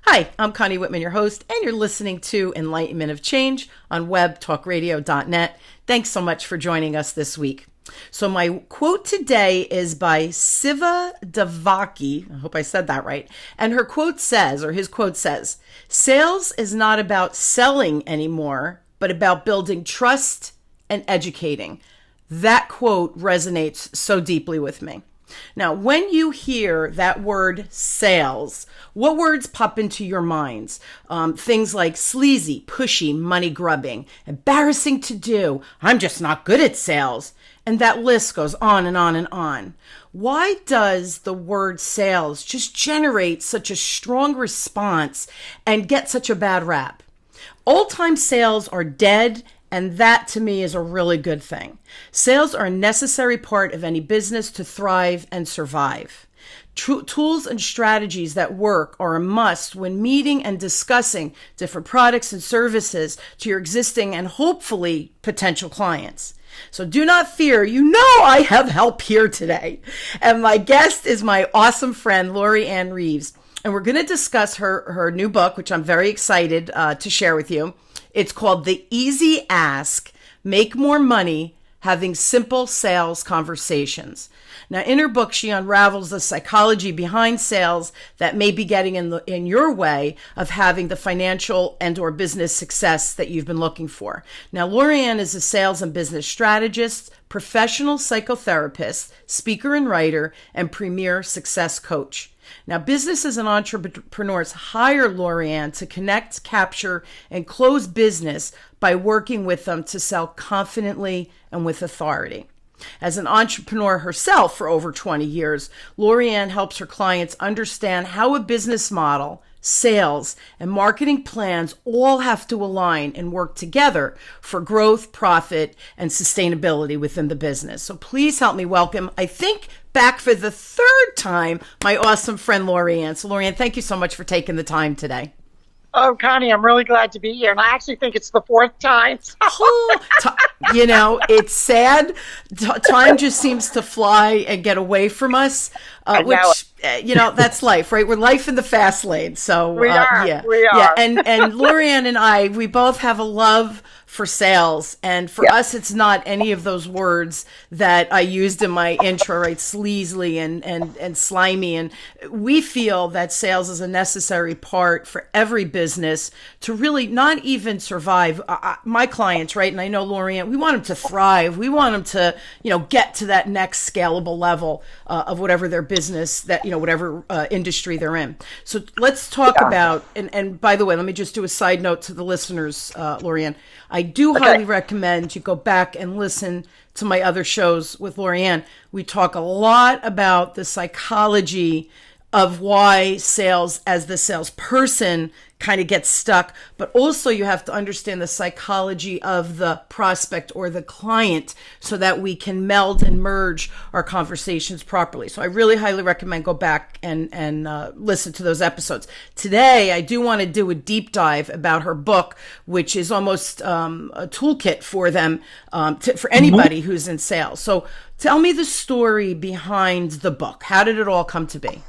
Hi, I'm Connie Whitman, your host, and you're listening to Enlightenment of Change on webtalkradio.net. Thanks so much for joining us this week. So my quote today is by Siva Devaki. I hope I said that right. And his quote says, sales is not about selling anymore, but about building trust and educating. That quote resonates so deeply with me. Now, when you hear that word sales, what words pop into your minds? Things like sleazy, pushy, money grubbing, embarrassing to do, I'm just not good at sales. And that list goes on and on and on. Why does the word sales just generate such a strong response and get such a bad rap? Old-time sales are dead, and that to me is a really good thing. Sales are a necessary part of any business to thrive and survive. Tools and strategies that work are a must when meeting and discussing different products and services to your existing and hopefully potential clients. So do not fear. You know I have help here today. And my guest is my awesome friend, LoriAnne Reeves. And we're going to discuss her new book, which I'm very excited to share with you. It's called The Easy Ask, Make More Money, Having Simple Sales Conversations. Now, in her book, she unravels the psychology behind sales that may be getting in your way of having the financial and or business success that you've been looking for. Now, LoriAnne is a sales and business strategist, professional psychotherapist, speaker and writer, and premier success coach. Now, businesses and entrepreneurs hire LoriAnne to connect, capture, and close business by working with them to sell confidently and with authority. As an entrepreneur herself for over 20 years, LoriAnne helps her clients understand how a business model, sales, and marketing plans all have to align and work together for growth, profit, and sustainability within the business. So please help me welcome, I think, back for the third time, my awesome friend LoriAnne. So LoriAnne, thank you so much for taking the time today. Oh, Connie, I'm really glad to be here. And I actually think it's the fourth time. It's sad. Time just seems to fly and get away from us, which, that's life, right? We're life in the fast lane. So we are. Yeah. And LoriAnne and I, we both have a love for sales. And for us, it's not any of those words that I used in my intro, right? Sleazy and slimy. And we feel that sales is a necessary part for every business to really not even survive. My clients, right? And I know LoriAnne, we want them to thrive. We want them to, get to that next scalable level of whatever their business whatever industry they're in. So let's talk about, and by the way, let me just do a side note to the listeners, LoriAnne. I do highly recommend you go back and listen to my other shows with LoriAnne. We talk a lot about the psychology of why sales as the salesperson kind of gets stuck, but also you have to understand the psychology of the prospect or the client so that we can meld and merge our conversations properly. So I really highly recommend go back and listen to those episodes. Today, I do want to do a deep dive about her book, which is almost a toolkit for them, for anybody who's in sales. So tell me the story behind the book. How did it all come to be?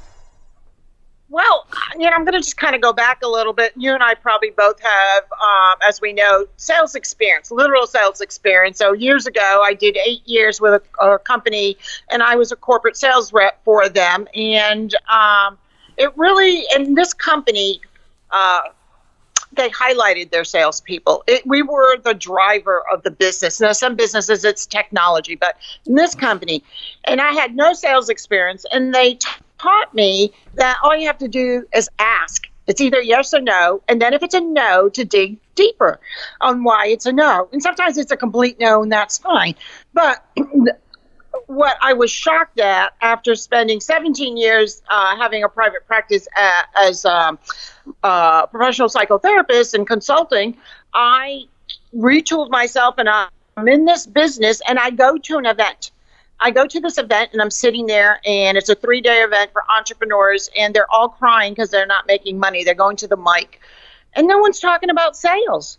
Well, I'm going to just kind of go back a little bit. You and I probably both have, as we know, sales experience, literal sales experience. So years ago, I did 8 years with a company, and I was a corporate sales rep for them. And in this company, they highlighted their salespeople. We were the driver of the business. Now, some businesses, it's technology, but in this company, and I had no sales experience, and they taught me that all you have to do is ask. It's either yes or no, and then if it's a no, to dig deeper on why it's a no. And sometimes it's a complete no, and that's fine. But what I was shocked at after spending 17 years having a private practice as a professional psychotherapist and consulting, I retooled myself, and I'm in this business, and I go to an event. I go to this event, and I'm sitting there, and it's a 3-day event for entrepreneurs, and they're all crying because they're not making money. They're going to the mic, and no one's talking about sales.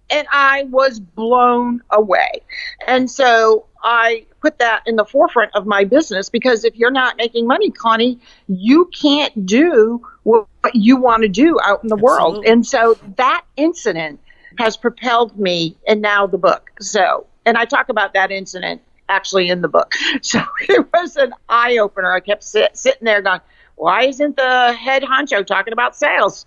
And I was blown away. And so I put that in the forefront of my business, because if you're not making money, Connie, you can't do what you want to do out in the world. Absolutely. And so that incident has propelled me, and now the book. So, and I talk about that incident actually in the book. So it was an eye opener. I kept sitting there going, why isn't the head honcho talking about sales?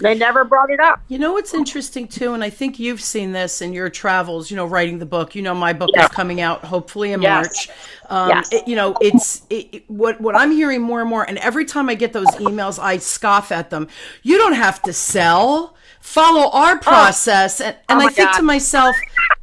They never brought it up. You know what's interesting too, and I think you've seen this in your travels, writing the book. My book Yeah. is coming out hopefully in Yes. March. Yes. What I'm hearing more and more, and every time I get those emails, I scoff at them. You don't have to sell. Follow our process, and I my think God. to myself,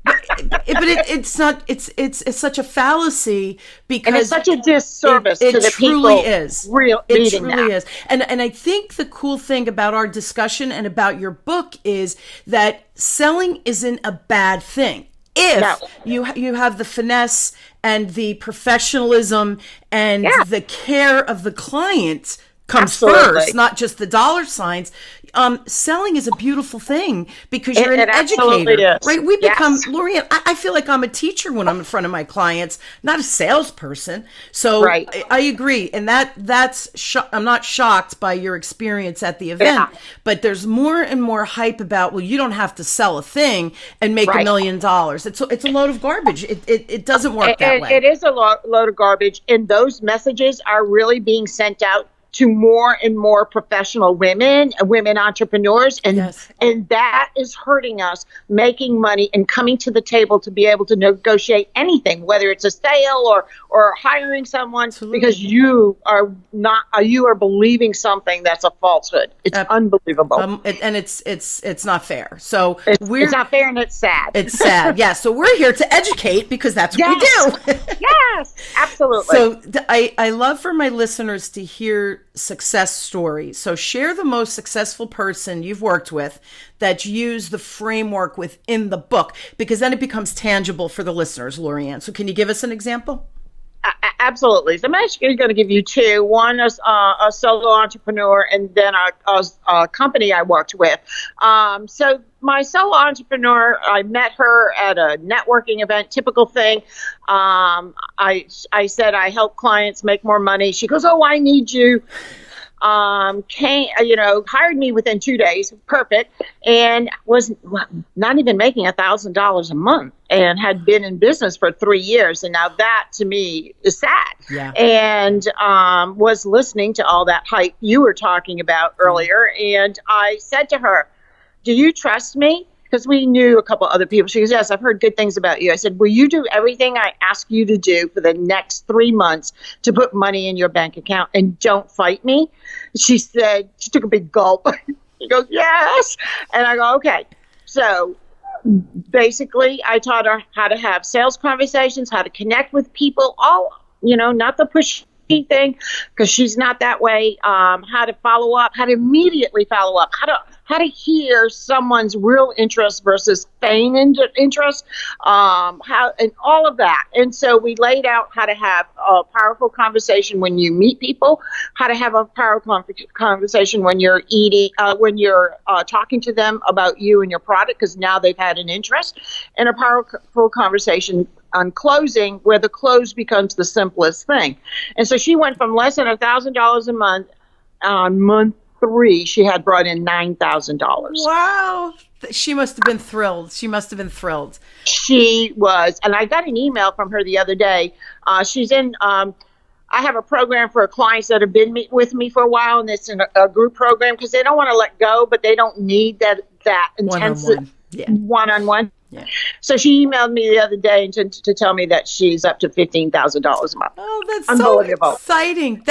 but it's not. It's such a fallacy, because And it's such a disservice to the truly people. is. It Reading truly that. is. And I think the cool thing about our discussion and about your book is that selling isn't a bad thing. If No. you have the finesse and the professionalism and Yeah. the care of the client comes Absolutely. first, not just the dollar signs. Selling is a beautiful thing, because you're It an absolutely educator, is. right? We become, Yes. LoriAnne, I feel like I'm a teacher when I'm in front of my clients, not a salesperson. So Right. I agree. And I'm not shocked by your experience at the event, Yeah. but there's more and more hype about, well, you don't have to sell a thing and make Right. $1 million. It's a load of garbage. It doesn't work that And way. it is a load of garbage. And those messages are really being sent out to more and more professional women entrepreneurs. And, Yes. and that is hurting us making money and coming to the table to be able to negotiate anything, whether it's a sale or hiring someone, Absolutely. because you are believing something that's a falsehood. It's unbelievable. And it's not fair. So It's not fair, and it's sad. It's sad. Yeah. So we're here to educate, because that's what Yes. we do. Yes, absolutely. So I love for my listeners to hear success stories. So share the most successful person you've worked with that used the framework within the book, because then it becomes tangible for the listeners, LoriAnne. So can you give us an example? Absolutely. So I'm actually going to give you two. One is a solo entrepreneur, and then a company I worked with. So my solo entrepreneur, I met her at a networking event, typical thing. I said I help clients make more money. She goes, "Oh, I need you." Hired me within 2 days, perfect, and was not even making $1,000 a month, and had been in business for 3 years. And now that to me is sad. Yeah. And was listening to all that hype you were talking about earlier. And I said to her, "Do you trust me?" Because we knew a couple other people. She goes, "Yes, I've heard good things about you." I said, "Will you do everything I ask you to do for the next 3 months to put money in your bank account, and don't fight me?" She said, she took a big gulp. She goes, "Yes." And I go, "Okay." So basically, I taught her how to have sales conversations, how to connect with people, not the pushy thing, because she's not that way. How to follow up, how to immediately follow up, how to hear someone's real interest versus feigned interest, and all of that. And so we laid out how to have a powerful conversation when you meet people, how to have a powerful conversation when you're talking to them about you and your product, because now they've had an interest, and a powerful conversation on closing, where the close becomes the simplest thing. And so she went from less than $1,000 a month. On month 3, she had brought in $9,000. Wow. She must have been thrilled. She was. And I got an email from her the other day. She's in, I have a program for clients that have been with me for a while, and it's a group program, because they don't want to let go, but they don't need that intensive one-on-one. Yeah. So she emailed me the other day to tell me that she's up to $15,000 a month. Oh, that's unbelievable. So exciting.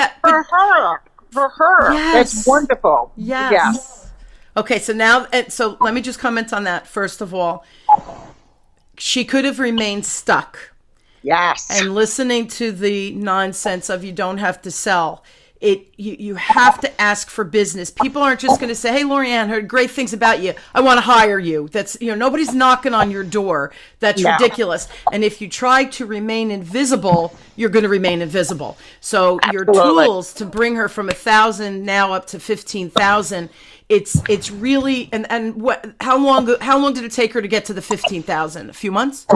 For her, Yes. that's wonderful. Yes. Yeah. Okay, so so let me just comment on that. First of all, she could have remained stuck. Yes. And listening to the nonsense of you don't have to sell you have to ask for business. People aren't just going to say, "Hey, LoriAnne, heard great things about you. I want to hire you." That's, nobody's knocking on your door. That's ridiculous. And if you try to remain invisible, you're going to remain invisible. So your tools to bring her from 1,000 now up to 15,000. It's really, and what? How long did it take her to get to the 15,000? A few months.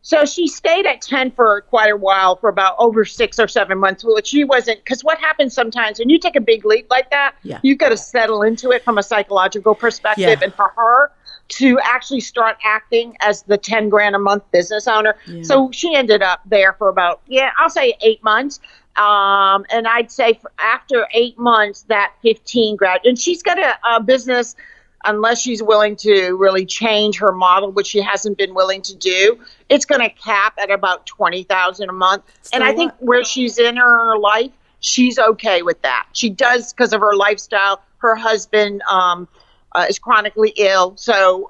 So she stayed at 10 for quite a while, for about over 6 or 7 months, which she wasn't, because what happens sometimes when you take a big leap like that, you've got to settle into it from a psychological perspective. Yeah. And for her to actually start acting as the 10 grand a month business owner. Yeah. So she ended up there for about, I'll say 8 months. And I'd say after 8 months, that 15 grand, and she's got a business, unless she's willing to really change her model, which she hasn't been willing to do, it's going to cap at about 20,000 a month. And I think where she's in her life, she's okay with that. She does, because of her lifestyle. Her husband is chronically ill. So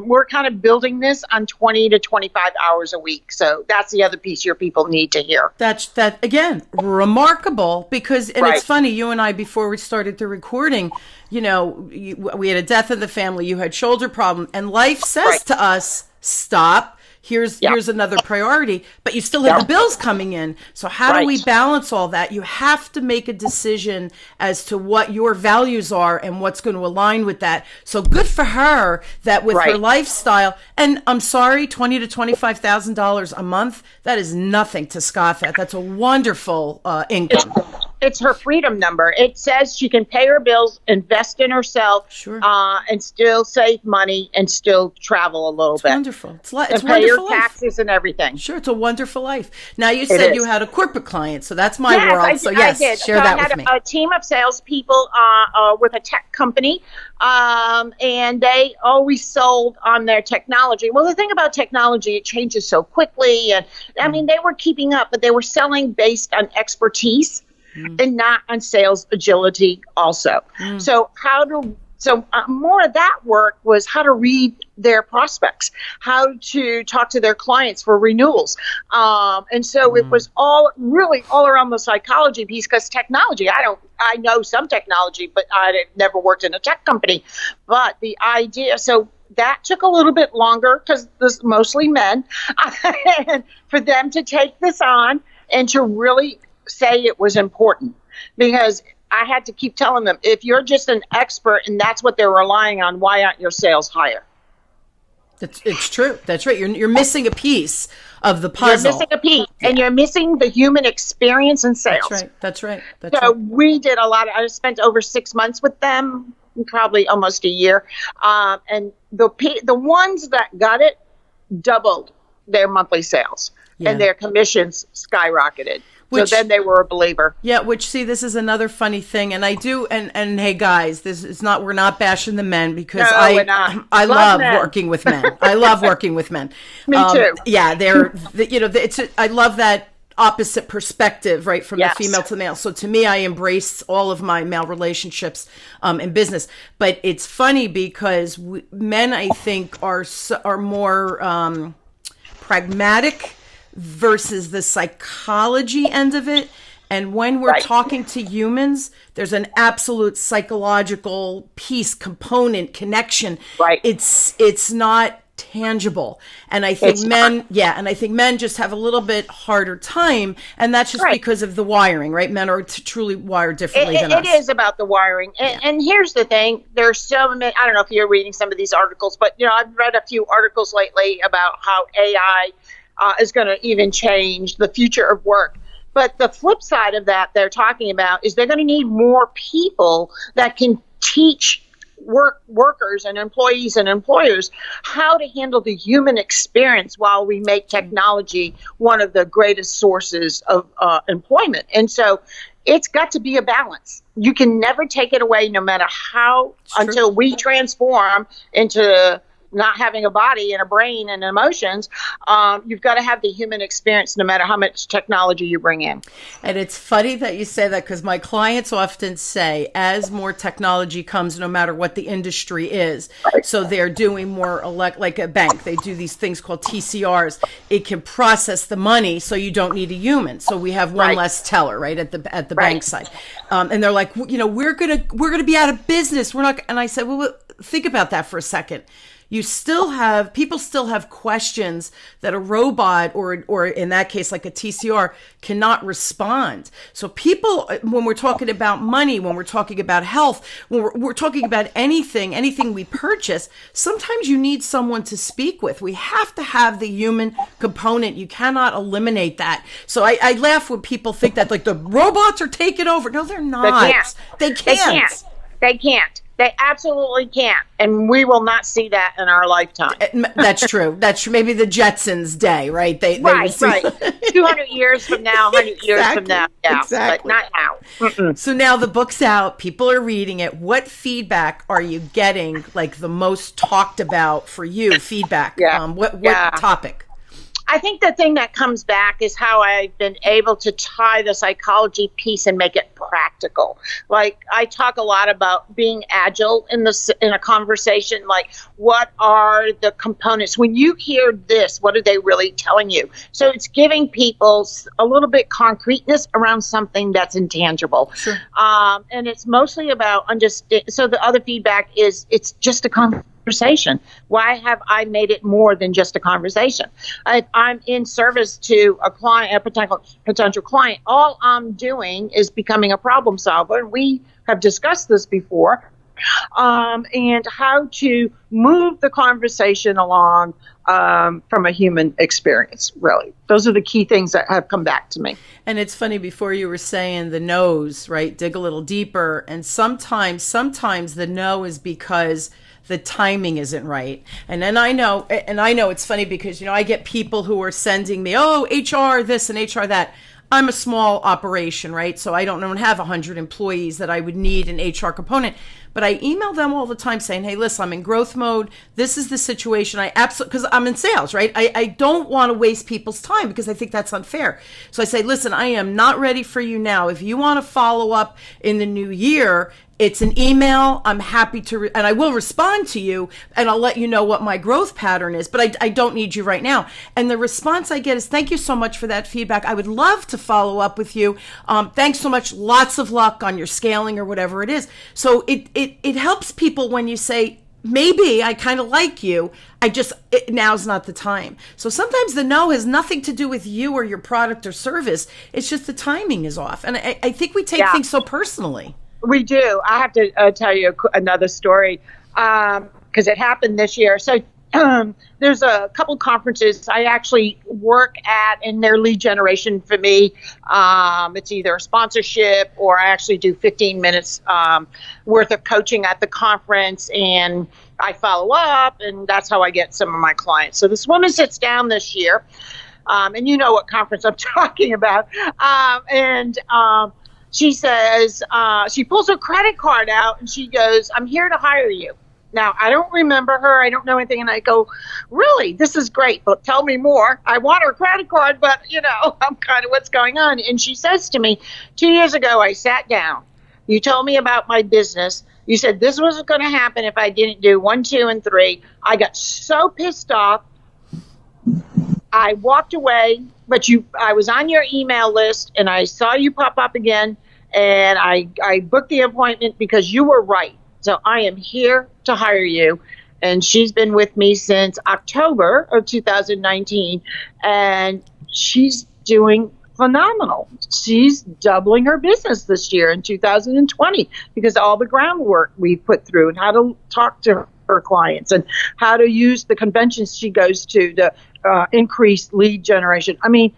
we're kind of building this on 20 to 25 hours a week. So that's the other piece your people need to hear. That again, remarkable, because, and It's funny, you and I, before we started the recording, we had a death in the family, you had shoulder problem, and life says to us, stop. Here's another priority, but you still have the bills coming in. So how do we balance all that? You have to make a decision as to what your values are and what's going to align with that. So good for her that with her lifestyle, and I'm sorry, $20,000 to $25,000 a month, that is nothing to scoff at. That's a wonderful income. It's her freedom number. It says she can pay her bills, invest in herself, and still save money and still travel a little bit. Wonderful. It's wonderful. Pay her taxes and everything. Sure, it's a wonderful life. Now, you said you had a corporate client, so that's my world. I did. Share that with me. I had a team of salespeople with a tech company, and they always sold on their technology. Well, the thing about technology, it changes so quickly, and I mean, they were keeping up, but they were selling based on expertise. And not on sales agility also. So more of that work was how to read their prospects, how to talk to their clients for renewals. And so it was all around the psychology piece, because technology, I know some technology, but I never worked in a tech company. But the idea, so that took a little bit longer, because there's mostly men, and for them to take this on and to really say it was important, because I had to keep telling them, if you're just an expert and that's what they're relying on, why aren't your sales higher? It's true. That's right. You're missing a piece of the puzzle. You're missing a piece, and you're missing the human experience in sales. That's right. We did a lot. I spent over 6 months with them, probably almost a year, and the ones that got it doubled their monthly sales, and their commissions skyrocketed. So then they were a believer. Yeah, this is another funny thing. And I do, and hey guys, we're not bashing the men, because I love working with men. I love working with men. Me too. Yeah, I love that opposite perspective, right, from the female to the male. So to me, I embrace all of my male relationships in business. But it's funny because men, I think, are more pragmatic versus the psychology end of it. And when we're talking to humans, there's an absolute psychological piece, component, connection. It's not tangible. And I think men just have a little bit harder time, and that's just because of the wiring, right? Men are truly wired differently than us. It is about the wiring. And here's the thing, there's so many, I don't know if you're reading some of these articles, but I've read a few articles lately about how AI is going to even change the future of work. But the flip side of that they're talking about is they're going to need more people that can teach workers and employees and employers how to handle the human experience while we make technology one of the greatest sources of employment. And so it's got to be a balance. You can never take it away, no matter how, until we transform into not having a body and a brain and emotions, you've got to have the human experience no matter how much technology you bring in. And it's funny that you say that, because my clients often say, as more technology comes, no matter what the industry is, so they're doing more like a bank, they do these things called TCRs. It can process the money so you don't need a human. So we have one less teller, right, at the bank side. And they're like, we're gonna be out of business. We're not. And I said, well, think about that for a second. People still have questions that a robot or in that case, like a TCR, cannot respond. So people, when we're talking about money, when we're talking about health, when we're talking about anything we purchase, sometimes you need someone to speak with. We have to have the human component. You cannot eliminate that. So I laugh when people think that like the robots are taking over. No, they're not. They can't. They can't. They absolutely can't. And we will not see that in our lifetime. That's true. That's true. Maybe the Jetsons day, right? They right. 200 years from now, 100 years from now. Yeah, exactly. But not now. Mm-mm. So now the book's out. People are reading it. What feedback are you getting, like the most talked about for you? Feedback. What topic? I think the thing that comes back is how I've been able to tie the psychology piece and make it practical. Like, I talk a lot about being agile in a conversation. Like, what are the components? When you hear this, what are they really telling you? So it's giving people a little bit concreteness around something that's intangible. Sure. And it's mostly about understanding. So the other feedback is it's just a conversation. Why have I made it more than just a conversation? I'm in service to a client, a potential client. All I'm doing is becoming a problem solver. And we have discussed this before, and how to move the conversation along from a human experience, really. Those are the key things that have come back to me. And it's funny, before you were saying the no's, right? Dig a little deeper. And sometimes the no is because the timing isn't right. And then I know it's funny because, I get people who are sending me, HR this and HR that. I'm a small operation, right? So I don't have 100 employees that I would need an HR component. But I email them all the time saying, hey, listen, I'm in growth mode. This is the situation. Because I'm in sales, right? I don't want to waste people's time because I think that's unfair. So I say, listen, I am not ready for you now. If you want to follow up in the new year, it's an email. I'm happy to, and I will respond to you, and I'll let you know what my growth pattern is, but I don't need you right now. And the response I get is, thank you so much for that feedback. I would love to follow up with you. Thanks so much. Lots of luck on your scaling or whatever it is. So it helps people when you say, maybe I kind of like you. Now's not the time. So sometimes the no has nothing to do with you or your product or service. It's just the timing is off. And I think we take things so personally. We do. I have to tell you another story because it happened this year. So there's a couple conferences I actually work at, and they're lead generation for me. It's either a sponsorship or I actually do 15 minutes worth of coaching at the conference, and I follow up, and that's how I get some of my clients. So this woman sits down this year, and you know what conference I'm talking about, she says, she pulls her credit card out and she goes, I'm here to hire you. Now, I don't remember her. I don't know anything. And I go, really? This is great. But tell me more. I want her credit card, but, I'm kind of what's going on. And she says to me, 2 years ago, I sat down. You told me about my business. You said this was going to happen if I didn't do 1, 2, and 3. I got so pissed off. I walked away, but I was on your email list, and I saw you pop up again. And I booked the appointment because you were right. So I am here to hire you. And she's been with me since October of 2019. And she's doing phenomenal. She's doubling her business this year in 2020 because all the groundwork we put through and how to talk to her clients and how to use the conventions she goes to increase lead generation. I mean,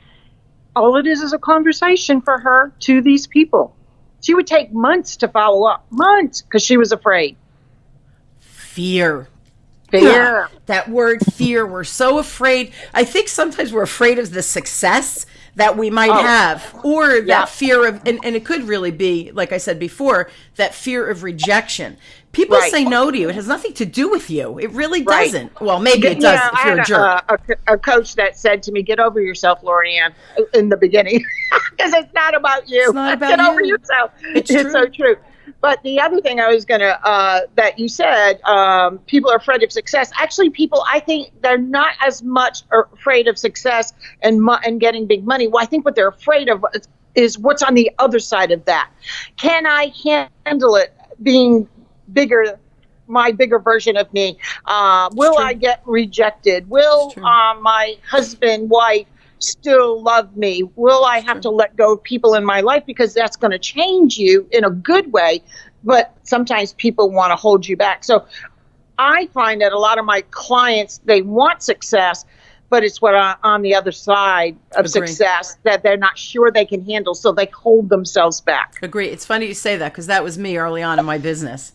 all it is a conversation for her to these people. She would take months to follow up, because she was afraid. Fear. That word fear. We're so afraid. I think sometimes we're afraid of the success that we might have, or that Yeah. fear of, and it could really be, like I said before, that fear of rejection. People Right. say no to you. It has nothing to do with you. It really Right. doesn't. Well, maybe it You does know, if I you're had a jerk. a coach that said to me, "Get over yourself, LoriAnne," in the beginning, because it's not about you. It's not about Get over you. yourself. It's So true. true. But the other thing I was gonna that you said, people are afraid of success. Actually, people, I think they're not as much afraid of success and getting big money. Well, I think what they're afraid of is what's on the other side of that. Can I handle it being bigger? My bigger version of me. Will true. I get rejected? Will my husband, wife still love me? Will I have to let go of people in my life, because that's going to change you in a good way? But sometimes people want to hold you back. So I find that a lot of my clients, they want success, but it's what on the other side of Agree. success that they're not sure they can handle. So they hold themselves back. Agree. It's funny you say that, because that was me early on in my business.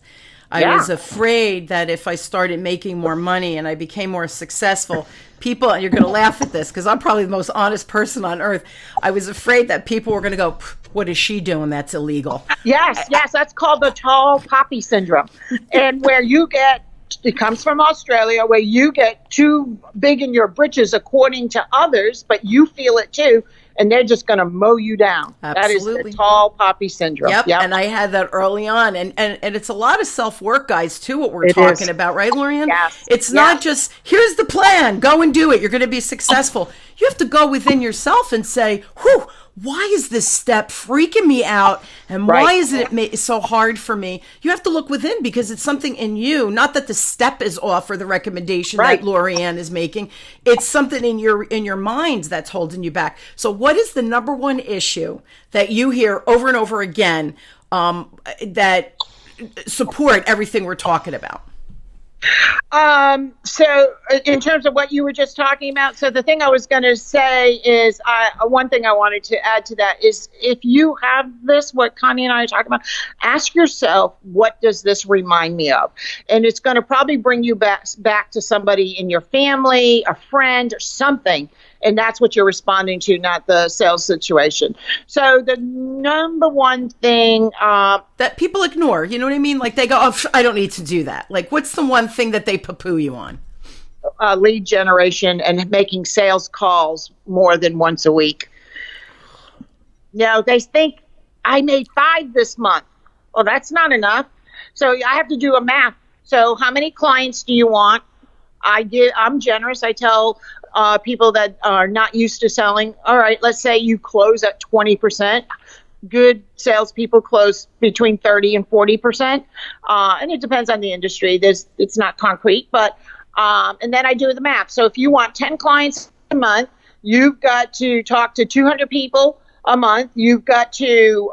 I Yeah. was afraid that if I started making more money and I became more successful, people, and you're going to laugh at this because I'm probably the most honest person on earth. I was afraid that people were going to go, "What is she doing? That's illegal." Yes, that's called the tall poppy syndrome. And where you get, it comes from Australia, where you get too big in your britches according to others, but you feel it too, and they're just going to mow you down. Absolutely. That is the tall poppy syndrome. Yep. And I had that early on. And it's a lot of self-work, guys, too, what we're It talking is. about, right, LoriAnne? Yes. It's not just, here's the plan, go and do it. You're going to be successful. You have to go within yourself and say, whew, why is this step freaking me out? And why is it so hard for me? You have to look within, because it's something in you, not that the step is off or the recommendation that LoriAnne is making. It's something in your mind that's holding you back. So what is the number one issue that you hear over and over again that support everything we're talking about? So in terms of what you were just talking about, so the thing I was going to say is, one thing I wanted to add to that is, if you have this, what Connie and I are talking about, ask yourself, what does this remind me of? And it's going to probably bring you back to somebody in your family, a friend, or something. And that's what you're responding to, not the sales situation. So the number one thing that people ignore, you know what I mean? Like they go, "Oh, I don't need to do that." Like, what's the one thing that they poo-poo you on? Lead generation and making sales calls more than once a week. Now, they think, I made 5 this month. Well, that's not enough. So I have to do a math. So how many clients do you want? I'm generous. I tell people that are not used to selling, all right, let's say you close at 20%. Good salespeople close between 30 and 40%. And it depends on the industry. It's not concrete, but, and then I do the math. So if you want 10 clients a month, you've got to talk to 200 people a month. You've got to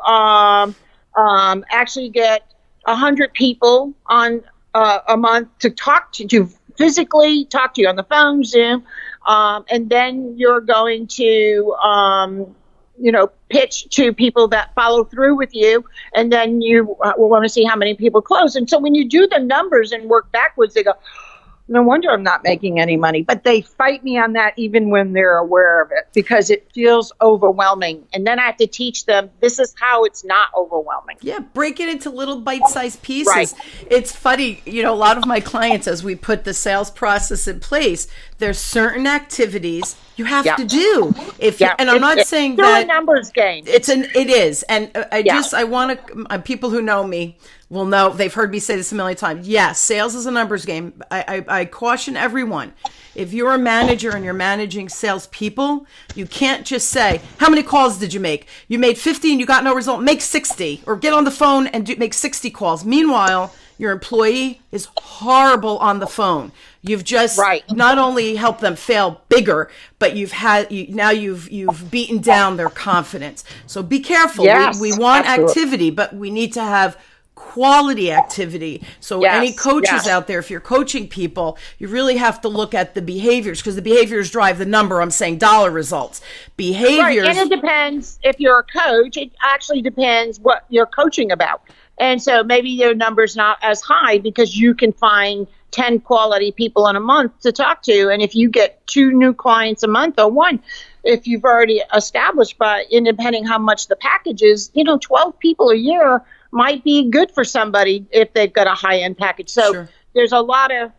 actually get 100 people on a month to talk to physically talk to you on the phone, Zoom. And then you're going to, pitch to people that follow through with you. And then you will want to see how many people close. And so when you do the numbers and work backwards, they go, no wonder I'm not making any money. But they fight me on that even when they're aware of it, because it feels overwhelming. And then I have to teach them, this is how it's not overwhelming. Yeah, break it into little bite-sized pieces. Right. It's funny, a lot of my clients, as we put the sales process in place, there's certain activities you have to do. And I'm not saying it's that a numbers game. it is. And I want to, people who know me will know, they've heard me say this a million times. Yes, sales is a numbers game. I caution everyone, if you're a manager and you're managing salespeople, you can't just say, how many calls did you make? You made 50 and you got no result. Make 60, or get on the phone and make 60 calls. Meanwhile, your employee is horrible on the phone. You've just not only helped them fail bigger, but you've beaten down their confidence. So be careful. Yes, we want absolutely. activity, but we need to have quality activity. So any coaches out there, if you're coaching people, you really have to look at the behaviors, because the behaviors drive the number. I'm saying dollar results. Behaviors. Right. And it depends, if you're a coach, it actually depends what you're coaching about. And so maybe their number's not as high because you can find 10 quality people in a month to talk to. And if you get 2 new clients a month or 1, if you've already established by independent how much the package is, 12 people a year might be good for somebody if they've got a high-end package. So Sure. there's a lot of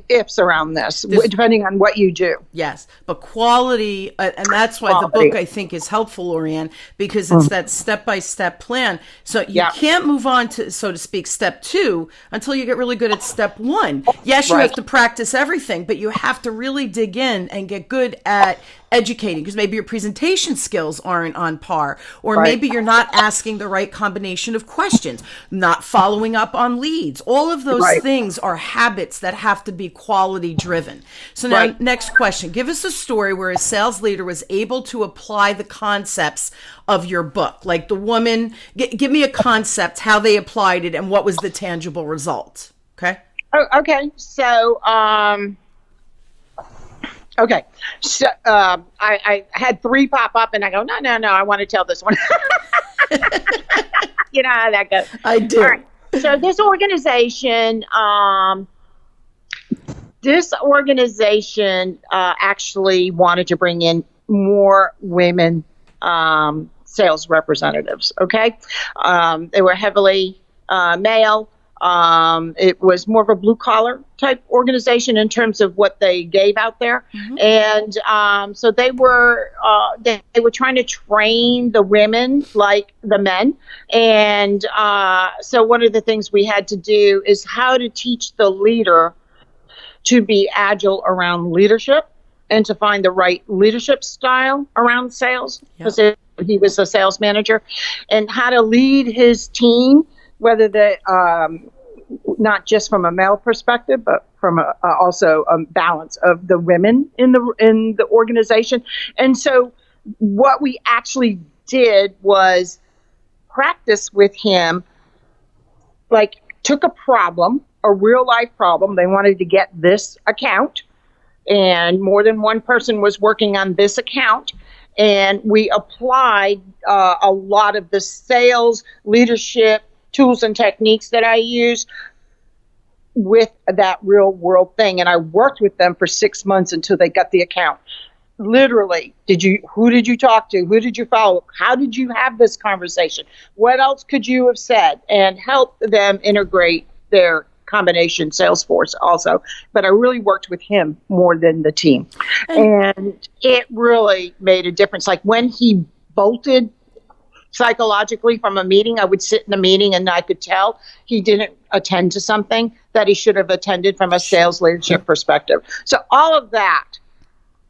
ifs around this, depending on what you do. Yes, but quality, and that's why the book I think is helpful, LoriAnne, because it's that step-by-step plan. So you can't move on to, so to speak, step 2 until you get really good at step 1. Yes, you have to practice everything, but you have to really dig in and get good at educating, because maybe your presentation skills aren't on par, or maybe you're not asking the right combination of questions, not following up on leads. All of those things are habits that have to be quality driven. So now, next question. Give us a story where a sales leader was able to apply the concepts of your book. Like the woman, give me a concept, how they applied it, and what was the tangible result. Okay? Oh, okay. So, okay. So I had 3 pop up, and I go, no, I want to tell this one. You know how that goes. I do. All right. So this organization, actually wanted to bring in more women sales representatives. Okay, they were heavily male. It was more of a blue collar type organization in terms of what they gave out there. And so they were trying to train the women like the men. And so one of the things we had to do is how to teach the leader to be agile around leadership and to find the right leadership style around sales. Because he was a sales manager, and how to lead his team, whether not just from a male perspective, but from also a balance of the women in the organization. And so what we actually did was practice with him, like took a problem, a real life problem. They wanted to get this account, and more than one person was working on this account. And we applied a lot of the sales leadership tools and techniques that I use with that real world thing. And I worked with them for 6 months until they got the account. Literally, who did you talk to? Who did you follow? How did you have this conversation? What else could you have said? And help them integrate their combination Salesforce also. But I really worked with him more than the team. And it really made a difference. Like when he bolted psychologically from a meeting, I would sit in a meeting and I could tell he didn't attend to something that he should have attended from a sales leadership perspective. So all of that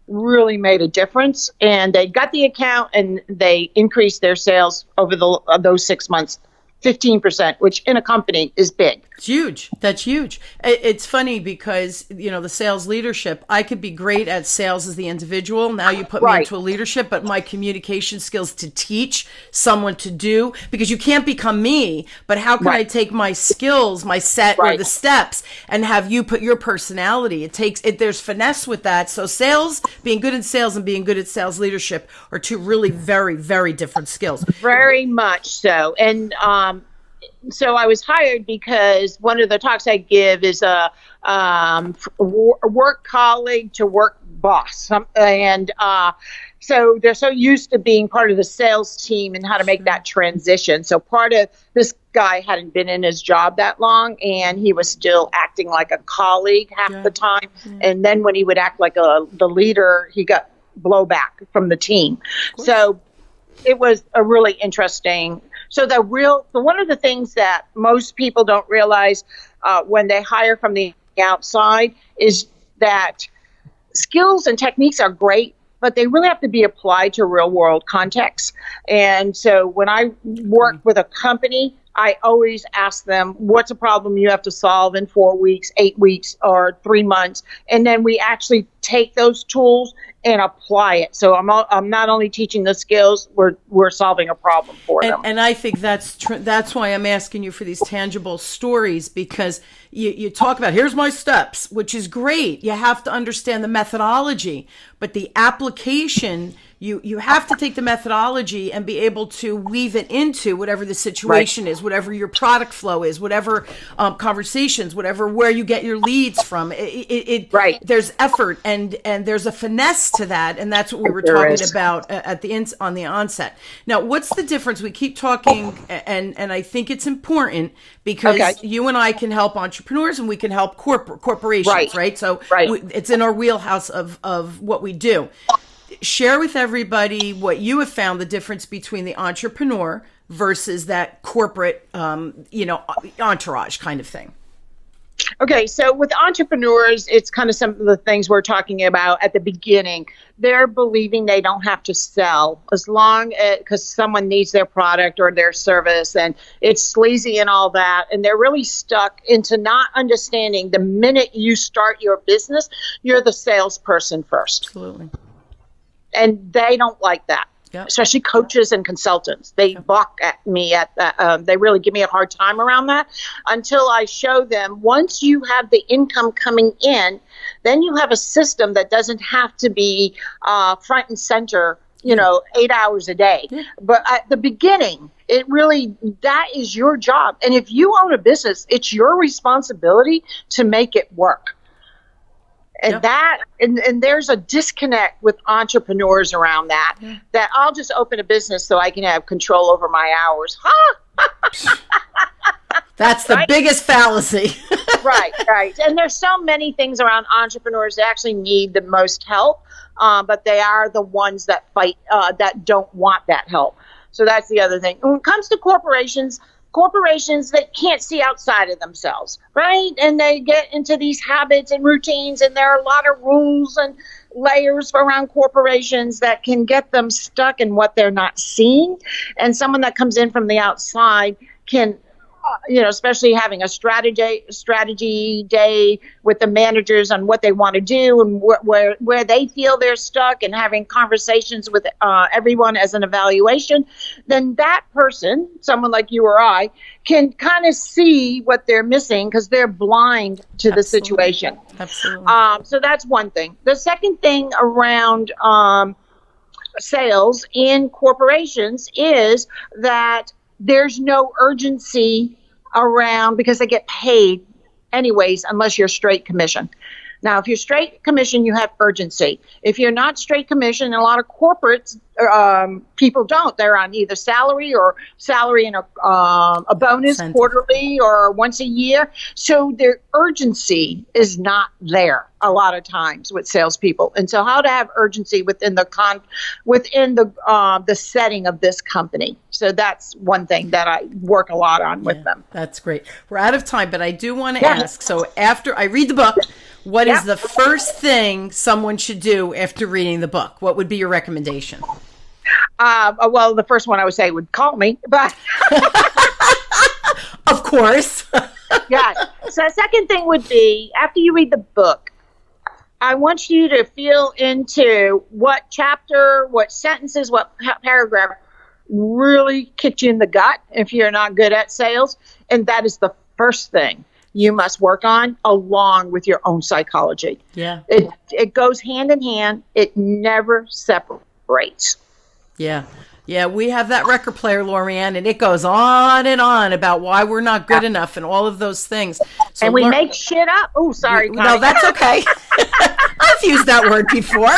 really made a difference, and they got the account and they increased their sales over those 6 months 15%, which in a company is big. It's huge. That's huge. It's funny because, the sales leadership, I could be great at sales as the individual. Now you put me into a leadership, but my communication skills to teach someone to do, because you can't become me, but how can I take my skills, my set or the steps, and have you put your personality? There's finesse with that. So sales, being good at sales and being good at sales leadership are two really very, very different skills. Very much so. And, so I was hired because one of the talks I give is a work colleague to work boss. And so they're so used to being part of the sales team and how to make that transition. So part of this guy hadn't been in his job that long, and he was still acting like a colleague half the time. And then when he would act like the leader, he got blowback from the team. So it was a really interesting. So one of the things that most people don't realize when they hire from the outside is that skills and techniques are great, but they really have to be applied to real world context. And so when I work with a company, I always ask them, what's a problem you have to solve in 4 weeks, 8 weeks, or 3 months? And then we actually take those tools and apply it. So I'm not only teaching the skills, we're solving a problem for them. And I think that's why I'm asking you for these tangible stories, because you talk about, here's my steps, which is great. You have to understand the methodology, but the application, you have to take the methodology and be able to weave it into whatever the situation is, whatever your product flow is, whatever conversations, where you get your leads from. There's effort and there's a finesse to that, and that's what we were talking about on the onset. Now, what's the difference? We keep talking, and I think it's important because you and I can help entrepreneurs and we can help corporations, right? So it's in our wheelhouse of what we do. Share with everybody what you have found the difference between the entrepreneur versus that corporate, entourage kind of thing. Okay, so with entrepreneurs, it's kind of some of the things we're talking about at the beginning. They're believing they don't have to sell as long as, because someone needs their product or their service, and it's sleazy and all that. And they're really stuck into not understanding the minute you start your business, you're the salesperson first. Absolutely. And they don't like that. Yep. Especially coaches and consultants. They balk at me at that. They really give me a hard time around that until I show them once you have the income coming in, then you have a system that doesn't have to be front and center, 8 hours a day. Yeah. But at the beginning, that is your job. And if you own a business, it's your responsibility to make it work. And and there's a disconnect with entrepreneurs around that, that I'll just open a business so I can have control over my hours. That's the biggest fallacy. Right. And there's so many things around entrepreneurs that actually need the most help, but they are the ones that fight, that don't want that help. So that's the other thing. When it comes to corporations that can't see outside of themselves, right? And they get into these habits and routines, and there are a lot of rules and layers around corporations that can get them stuck in what they're not seeing. And someone that comes in from the outside can, especially having a strategy day with the managers on what they want to do and where they feel they're stuck, and having conversations with everyone as an evaluation, then that person, someone like you or I, can kind of see what they're missing because they're blind to the situation. Absolutely. So that's one thing. The second thing around sales in corporations is that there's no urgency around, because they get paid anyways unless you're straight commission. Now, if you're straight commission, you have urgency. If you're not straight commission, a lot of corporates, people don't. They're on either salary and a bonus quarterly or once a year. So their urgency is not there a lot of times with salespeople. And so how to have urgency within the setting of this company. So that's one thing that I work a lot on with them. That's great. We're out of time, but I do want to ask. So after I read the book, what is the first thing someone should do after reading the book? What would be your recommendation? Well, the first one I would say would call me, but of course. Yeah. So the second thing would be, after you read the book, I want you to feel into what chapter, what sentences, what paragraph really kicked you in the gut if you're not good at sales. And that is the first thing you must work on, along with your own psychology. Yeah. It goes hand in hand. It never separates. Yeah. Yeah, we have that record player, LoriAnne, and it goes on and on about why we're not good enough and all of those things. So and we make shit up. Oh, sorry, Connie. No, that's okay. I've used that word before.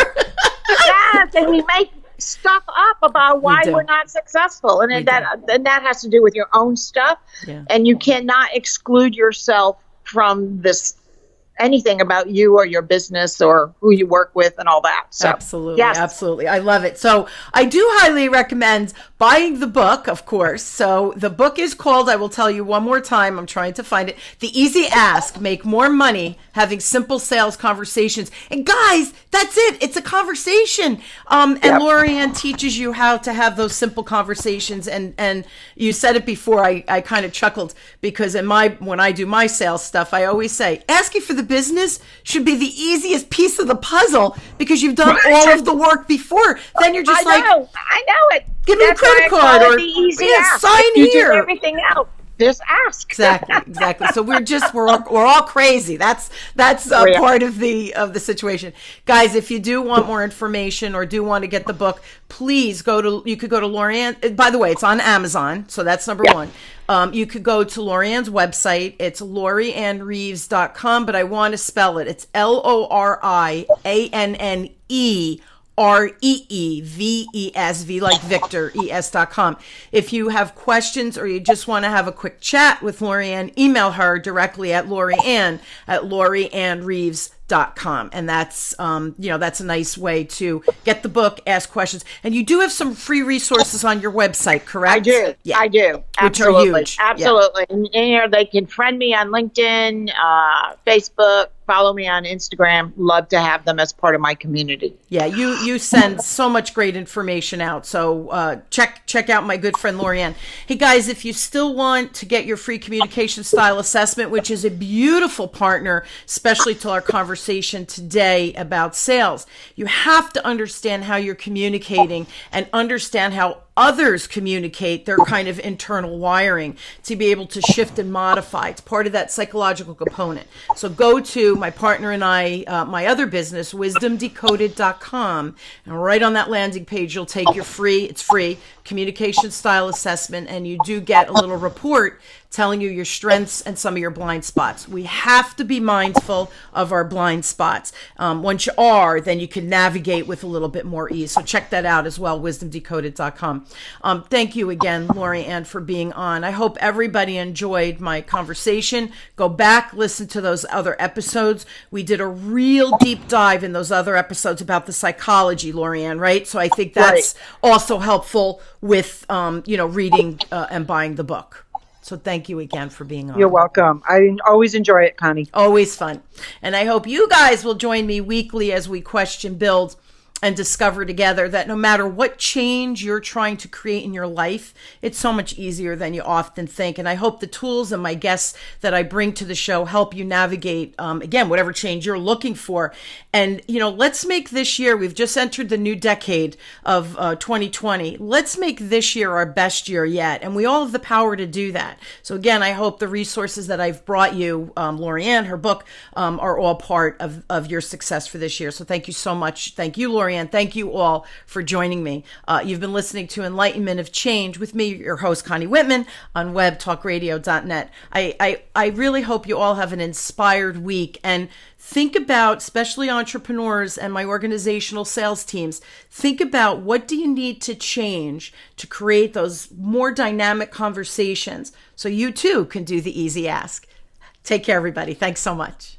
Yes, and we make stuff up about why we're not successful. And that has to do with your own stuff. Yeah. And you cannot exclude yourself from this, anything about you or your business or who you work with and all that. So, absolutely. Yes. Absolutely. I love it. So I do highly recommend buying the book, of course. So the book is called, I will tell you one more time, I'm trying to find it, The Easy Ask, Make More Money Having Simple Sales Conversations. And guys, that's it. It's a conversation. And LoriAnne teaches you how to have those simple conversations. And you said it before, I kind of chuckled because when I do my sales stuff, I always say, asking for the business should be the easiest piece of the puzzle because you've done all of the work before. Then you're just I know it. Give me a credit card or the easy ask. sign if you here. Do everything else. Just ask. Exactly. So we're all crazy. That's part of the situation, guys. If you do want more information or do want to get the book, please you could go to LoriAnne. By the way, it's on Amazon, so that's number one. You could go to LoriAnne's website. It's LoriAnneReeves.com, but I want to spell it. It's LoriAnneReeves, like Victor, es.com. If you have questions or you just want to have a quick chat with LoriAnne, email her directly at LoriAnneReeves.com. And that's, that's a nice way to get the book, ask questions. And you do have some free resources on your website, correct? I do. Yeah. I do. Which Absolutely. are huge. Absolutely. Yeah. And, they can friend me on LinkedIn, Facebook, follow me on Instagram. Love to have them as part of my community. Yeah, you send so much great information out. So check out my good friend LoriAnne. Hey guys, if you still want to get your free communication style assessment, which is a beautiful partner, especially to our conversation today about sales, you have to understand how you're communicating and understand how others communicate their kind of internal wiring to be able to shift and modify. It's part of that psychological component. So go to my partner and I, my other business, wisdomdecoded.com, and right on that landing page, you'll take your free communication style assessment, and you do get a little report telling you your strengths and some of your blind spots. We have to be mindful of our blind spots. Once you are, then you can navigate with a little bit more ease. So check that out as well, wisdomdecoded.com. Thank you again, LoriAnne, for being on. I hope everybody enjoyed my conversation. Go back, listen to those other episodes. We did a real deep dive in those other episodes about the psychology, LoriAnne, right? So I think that's also helpful with, reading and buying the book. So thank you again for being on. You're welcome. I always enjoy it, Connie. Always fun. And I hope you guys will join me weekly as we question, build, and discover together that no matter what change you're trying to create in your life, it's so much easier than you often think. And I hope the tools and my guests that I bring to the show help you navigate, again, whatever change you're looking for. And, let's make this year, we've just entered the new decade of 2020. Let's make this year our best year yet. And we all have the power to do that. So again, I hope the resources that I've brought you, LoriAnne, her book, are all part of your success for this year. So thank you so much. Thank you, LoriAnne. Thank you all for joining me. You've been listening to Enlightenment of Change with me, your host, Connie Whitman, on webtalkradio.net. I really hope you all have an inspired week, and think about, especially entrepreneurs and my organizational sales teams, think about what do you need to change to create those more dynamic conversations so you too can do the easy ask. Take care, everybody. Thanks so much.